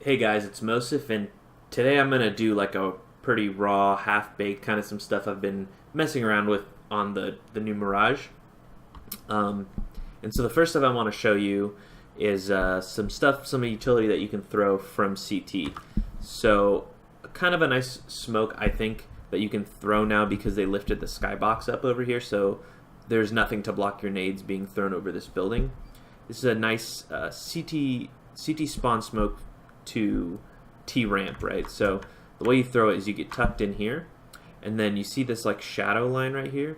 Hey guys, it's Mosif, and today I'm going to do like a pretty raw, half-baked kind of some stuff I've been messing around with on the new Mirage. And so the first stuff I want to show you is some utility that you can throw from CT. So kind of a nice smoke, I think, that you can throw now because they lifted the skybox up over here, so there's nothing to block your nades being thrown over this building. This is a nice CT spawn smoke to T ramp, right? So the way you throw it is you get tucked in here, and then you see this like shadow line right here,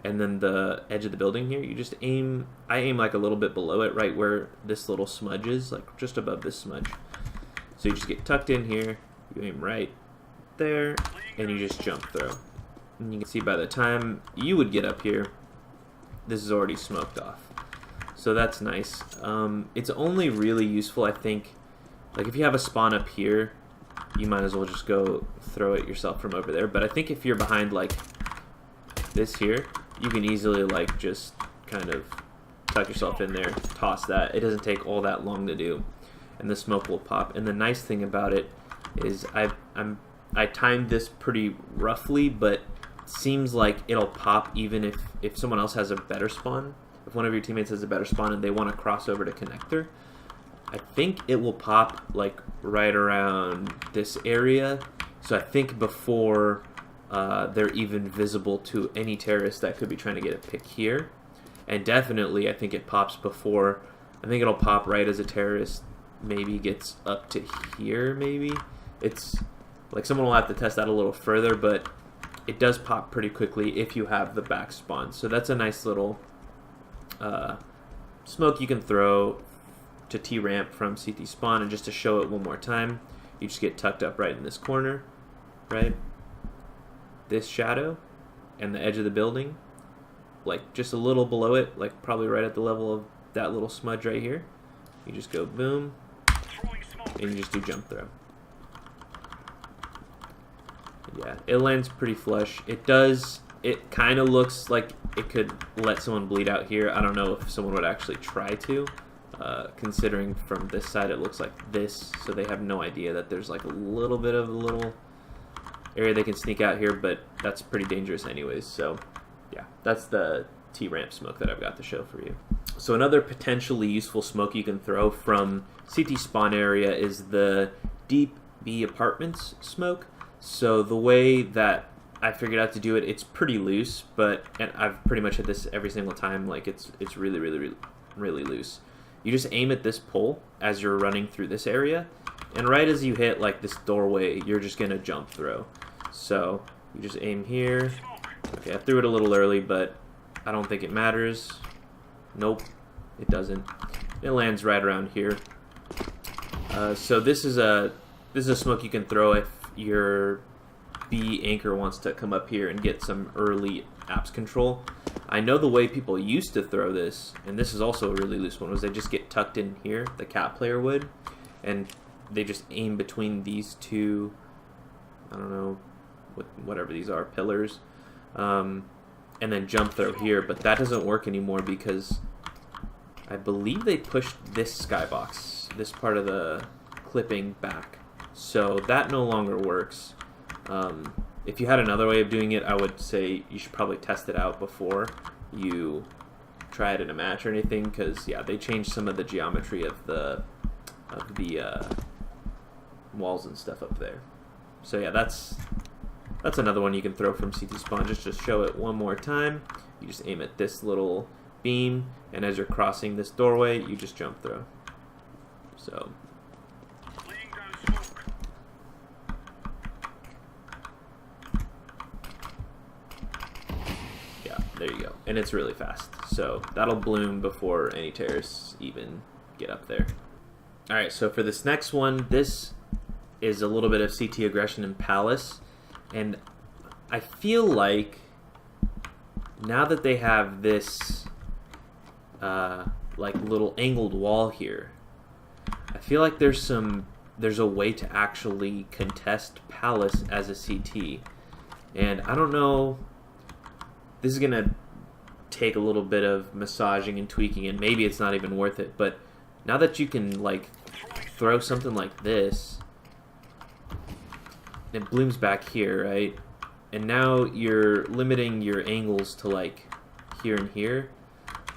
and then the edge of the building here. You just aim. I aim like a little bit below it, right where this little smudge is, like just above this smudge. So you just get tucked in here. You aim right there, and you just jump throw. And you can see by the time you would get up here, this is already smoked off. So that's nice. It's only really useful, I think, like if you have a spawn up here, you might as well just go throw it yourself from over there. But I think if you're behind like this here, you can easily like just kind of tuck yourself in there, toss that. It doesn't take all that long to do, and the smoke will pop. And the nice thing about it is I timed this pretty roughly, but it seems like it'll pop even if someone else has a better spawn. If one of your teammates has a better spawn and they want to cross over to connector, I think it will pop like right around this area. So I think before they're even visible to any terrorist that could be trying to get a pick here. And definitely I think it pops before. I think it'll pop right as a terrorist maybe gets up to here maybe. It's like someone will have to test that a little further, but it does pop pretty quickly if you have the back spawn. So that's a nice little smoke you can throw to T ramp from CT spawn. And just to show it one more time, you just get tucked up right in this corner, right? This shadow and the edge of the building, like just a little below it, like probably right at the level of that little smudge right here. You just go boom, and you just do jump throw. Yeah, it lands pretty flush. It does. It kind of looks like it could let someone bleed out here. I don't know if someone would actually try to, considering from this side it looks like this, so they have no idea that there's like a little bit of a little area they can sneak out here, but that's pretty dangerous anyways. So yeah, that's the T-ramp smoke that I've got to show for you. So another potentially useful smoke you can throw from CT spawn area is the Deep B apartments smoke. So the way that I figured out to do it, it's pretty loose, but and I've pretty much hit this every single time. Like it's really loose. You just aim at this pole as you're running through this area, and right as you hit like this doorway, you're just gonna jump throw. So you just aim here. Okay, I threw it a little early, but I don't think it matters. Nope, it doesn't. It lands right around here. So this is a smoke you can throw if your B anchor wants to come up here and get some early apps control. I know the way people used to throw this, and this is also a really loose one, was they just get tucked in here, the cat player would, and they just aim between these two, I don't know, whatever these are, pillars, and then jump throw here. But that doesn't work anymore because I believe they pushed this skybox, this part of the clipping back. So that no longer works. If you had another way of doing it, I would say you should probably test it out before you try it in a match or anything, because yeah, they changed some of the geometry of the walls and stuff up there. So yeah, that's another one you can throw from CT spawn. Just to show it one more time, you just aim at this little beam, and as you're crossing this doorway, you just jump throw. So there you go, and it's really fast, so that'll bloom before any terrorists even get up there. Alright, so for this next one, this is a little bit of CT aggression in Palace, and I feel like now that they have this like little angled wall here, I feel like there's a way to actually contest Palace as a CT, and I don't know. This is going to take a little bit of massaging and tweaking, and maybe it's not even worth it, but now that you can like throw something like this, it blooms back here, right? And now you're limiting your angles to like here and here.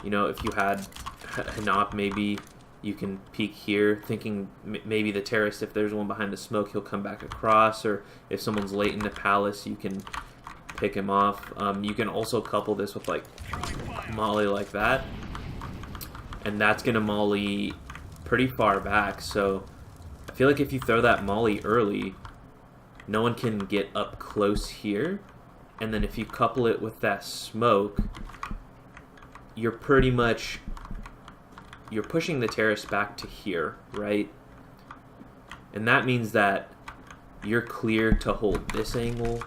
You know, if you had Hanop, maybe you can peek here, thinking maybe the terrorist, if there's one behind the smoke, he'll come back across, or if someone's late in the palace, you can pick him off. You can also couple this with like molly like that, and that's gonna molly pretty far back. So I feel like if you throw that molly early, no one can get up close here, and then if you couple it with that smoke, you're pretty much, you're pushing the terrace back to here, right? And that means that you're clear to hold this angle,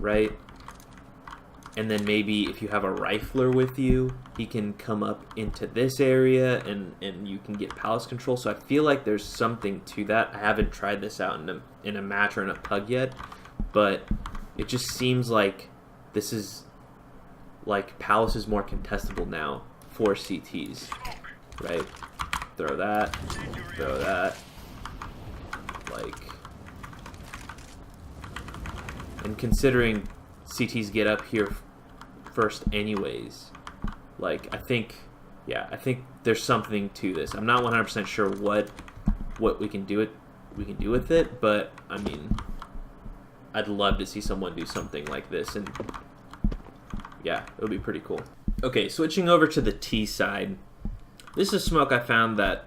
right? And then maybe if you have a rifler with you, he can come up into this area and you can get palace control. So I feel like there's something to that. I haven't tried this out in a match or in a pug yet, but it just seems like this is like palace is more contestable now for CTs, right? Throw that, like, and considering CTs get up here first anyways, like, I think there's something to this. I'm not 100% sure what we can do with it, but I mean, I'd love to see someone do something like this, and yeah, it would be pretty cool. Okay, switching over to the T side. This is smoke I found that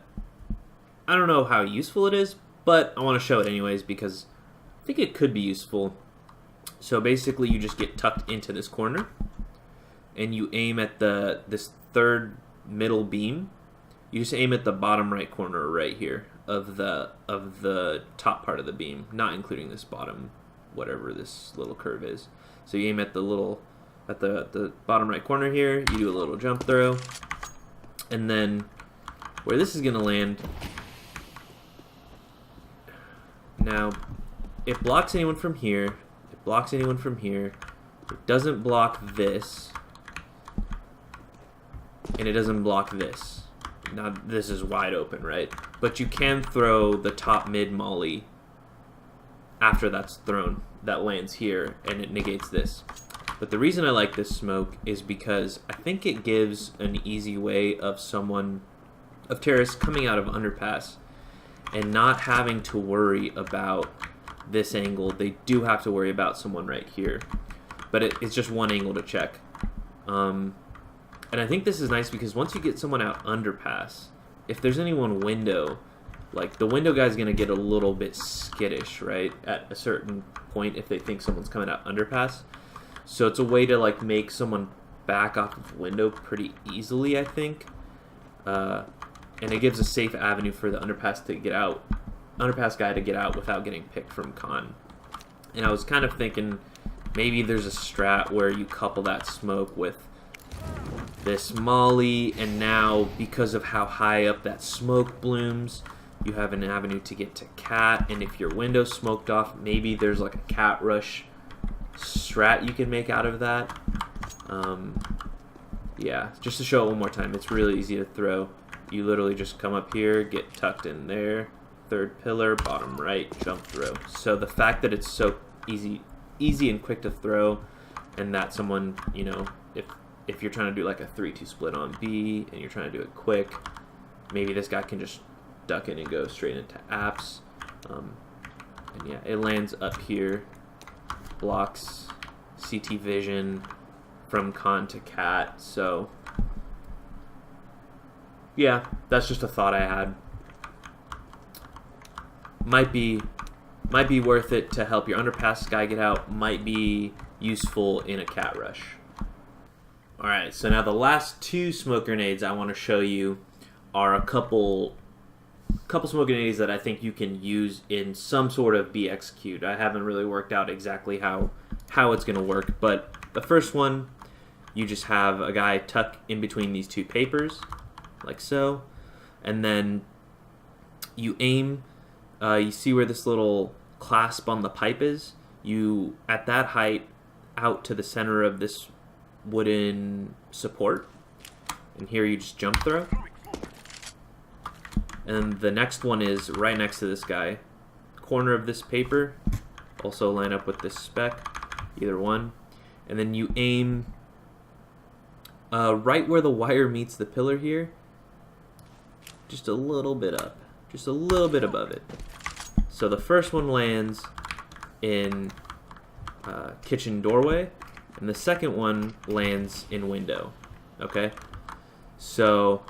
I don't know how useful it is, but I want to show it anyways because I think it could be useful. So basically you just get tucked into this corner and you aim at this third middle beam. You just aim at the bottom right corner right here of the top part of the beam, not including this bottom, whatever this little curve is. So you aim at the bottom right corner here, you do a little jump throw, and then where this is going to land, now it blocks anyone from here, it blocks anyone from here, it doesn't block this, and it doesn't block this. Now this is wide open, right? But you can throw the top mid molly after that's thrown, that lands here, and it negates this. But the reason I like this smoke is because I think it gives an easy way of terrorists coming out of Underpass and not having to worry about this angle. They do have to worry about someone right here, but it's just one angle to check. And I think this is nice because once you get someone out Underpass, if there's anyone window, like the window guy's gonna get a little bit skittish, right? At a certain point if they think someone's coming out Underpass. So it's a way to like make someone back off of window pretty easily, I think. And it gives a safe avenue for the Underpass guy to get out without getting picked from con. And I was kind of thinking maybe there's a strat where you couple that smoke with this molly, and now because of how high up that smoke blooms, you have an avenue to get to cat, and if your window's smoked off, maybe there's like a cat rush strat you can make out of that. Yeah, just to show it one more time, it's really easy to throw. You literally just come up here, get tucked in there, third pillar, bottom right, jump throw. So the fact that it's so easy and quick to throw, and that someone, you know, if you're trying to do like a 3-2 split on B and you're trying to do it quick, maybe this guy can just duck in and go straight into apps. And yeah, it lands up here, blocks CT vision from con to cat. So yeah, that's just a thought I had. Might be worth it to help your Underpass guy get out, might be useful in a cat rush. Alright, so now the last two smoke grenades I want to show you are a couple smoke grenades that I think you can use in some sort of B execute. I haven't really worked out exactly how it's going to work, but the first one, you just have a guy tuck in between these two papers, like so, and then you aim, you see where this little clasp on the pipe is? You, at that height, out to the center of this wooden support, and here you just jump throw. And the next one is right next to this guy. Corner of this paper, also line up with this spec, either one. And then you aim right where the wire meets the pillar here, just a little bit up, just a little bit above it. So the first one lands in kitchen doorway, and the second one lands in window. Okay, so,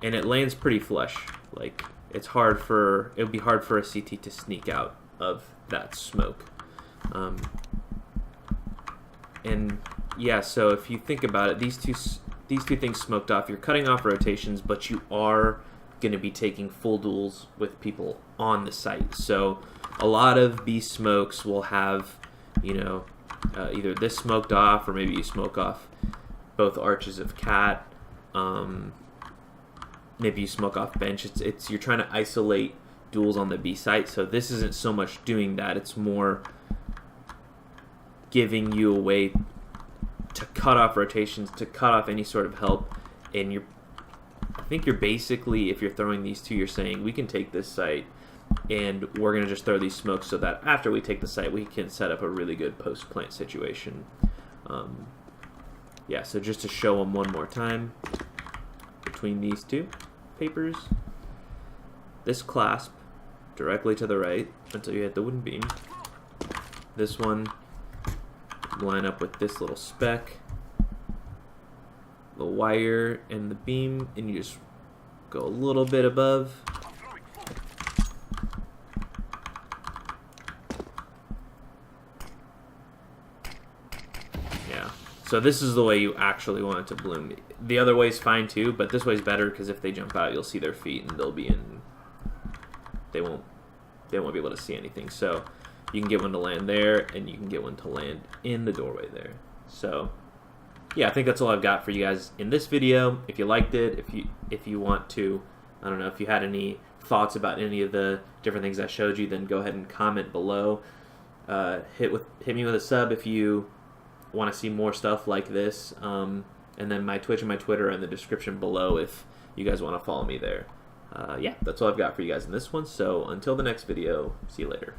and it lands pretty flush. Like, it would be hard for a CT to sneak out of that smoke. And yeah, so if you think about it, these two things smoked off. You're cutting off rotations, but you are going to be taking full duels with people on the site. So a lot of B smokes will have, you know, either this smoked off, or maybe you smoke off both arches of cat. Maybe you smoke off bench. It's you're trying to isolate duels on the B site. So this isn't so much doing that. It's more giving you a way to cut off rotations, to cut off any sort of help. And I think you're basically, if you're throwing these two, you're saying we can take this site and we're going to just throw these smokes so that after we take the site, we can set up a really good post-plant situation. Yeah, so just to show them one more time, between these two papers, this clasp directly to the right until you hit the wooden beam. This one line up with this little spec, the wire and the beam, and you just go a little bit above. Yeah, so this is the way you actually want it to bloom. The other way is fine too, but this way is better because if they jump out, you'll see their feet and they'll be in. They won't be able to see anything. So you can get one to land there, and you can get one to land in the doorway there. So yeah, I think that's all I've got for you guys in this video. If you liked it, if you want to, I don't know, if you had any thoughts about any of the different things I showed you, then go ahead and comment below. Hit me with a sub if you want to see more stuff like this. And then my Twitch and my Twitter are in the description below if you guys want to follow me there. Yeah, that's all I've got for you guys in this one. So until the next video, see you later.